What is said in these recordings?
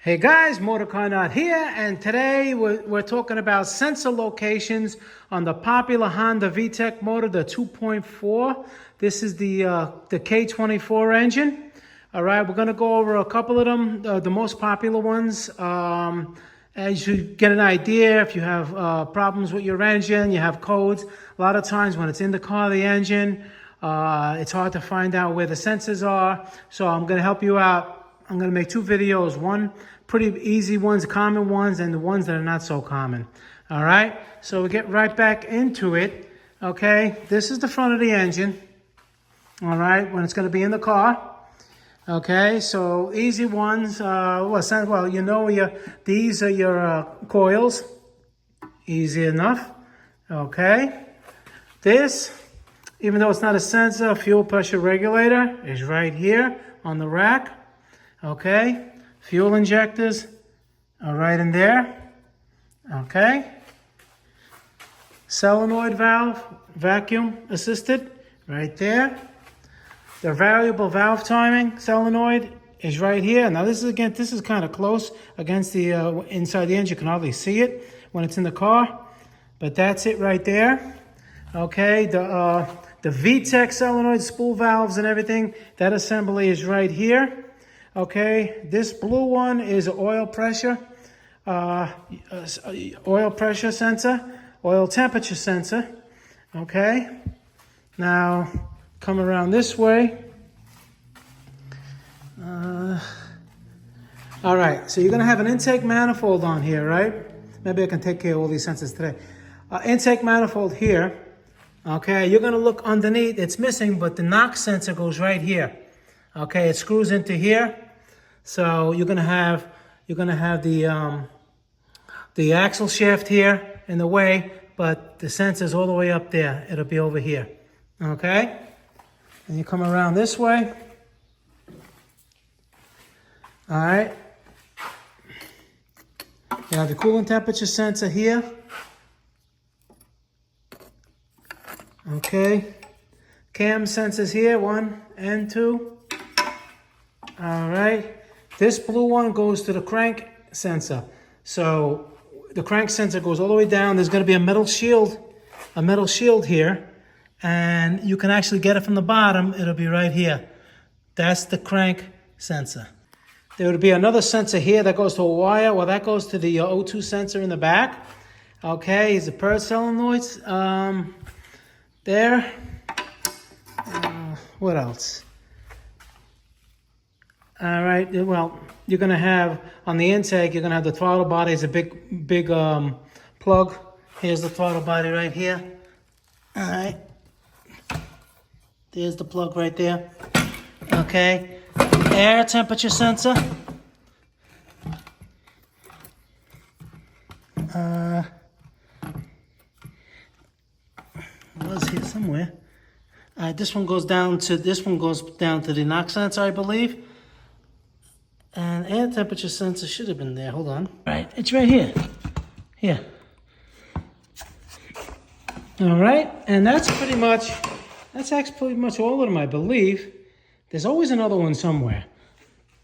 Hey guys, MotorCarNut here, and today we're talking about sensor locations on the popular Honda VTEC motor, the 2.4. This is the K24 engine. All right, we're going to go over a couple of them, the most popular ones. As you get an idea, if you have problems with your engine, you have codes. A lot of times when it's in the car, the engine, it's hard to find out where the sensors are. So I'm going to help you out. I'm going to make two videos, one pretty easy ones, common ones, and the ones that are not so common. All right, so we get right back into it. Okay, this is the front of the engine. All right, when it's going to be in the car. Okay, so easy ones. These are your coils. Easy enough. Okay, this, even though it's not a sensor, fuel pressure regulator is right here on the rack. Okay, fuel injectors are right in there. Okay, solenoid valve, vacuum assisted, right there. The variable valve timing solenoid is right here. Now this is kind of close against the inside the engine. You can hardly see it when it's in the car, but that's it right there. Okay, the VTEC solenoid, spool valves and everything, that assembly is right here. Okay, this blue one is an oil pressure sensor, oil temperature sensor. Okay, now come around this way. All right, so you're gonna have an intake manifold on here, right? Maybe I can take care of all these sensors today. Intake manifold here. Okay, you're gonna look underneath. It's missing, but the NOx sensor goes right here. Okay, it screws into here. So you're gonna have the axle shaft here in the way, but the sensor's all the way up there. It'll be over here. Okay, and you come around this way. All right. You have the coolant temperature sensor here. Okay. Cam sensors here, 1 and 2. All right. This blue one goes to the crank sensor. So the crank sensor goes all the way down. There's going to be a metal shield here. And you can actually get it from the bottom. It'll be right here. That's the crank sensor. There would be another sensor here that goes to a wire. Well, that goes to the O2 sensor in the back. Okay, here's the PERD solenoids. There. What else? All right, well, you're going to have, on the intake, you're going to have the throttle body. It's a big plug. Here's the throttle body right here. All right. There's the plug right there. Okay. Air temperature sensor. It was here somewhere. This one goes down to the NOx sensor, I believe. And air temperature sensor should have been there. Hold on. Right, it's right here. Here. All right, and that's pretty much all of them, I believe. There's always another one somewhere.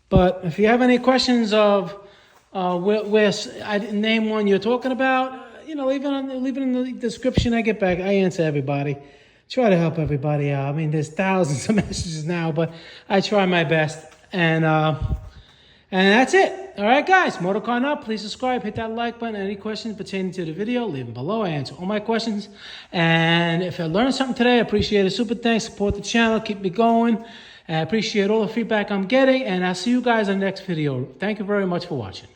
But if you have any questions of where I didn't name one you're talking about, leave it in the description. I answer everybody. Try to help everybody out. I mean, there's thousands of messages now, but I try my best. And that's it. All right, guys, MotorCarNut, please subscribe, hit that like button. Any questions pertaining to the video, leave them below. I answer all my questions. And if I learned something today, I appreciate it. Super thanks. Support the channel. Keep me going. I appreciate all the feedback I'm getting. And I'll see you guys in the next video. Thank you very much for watching.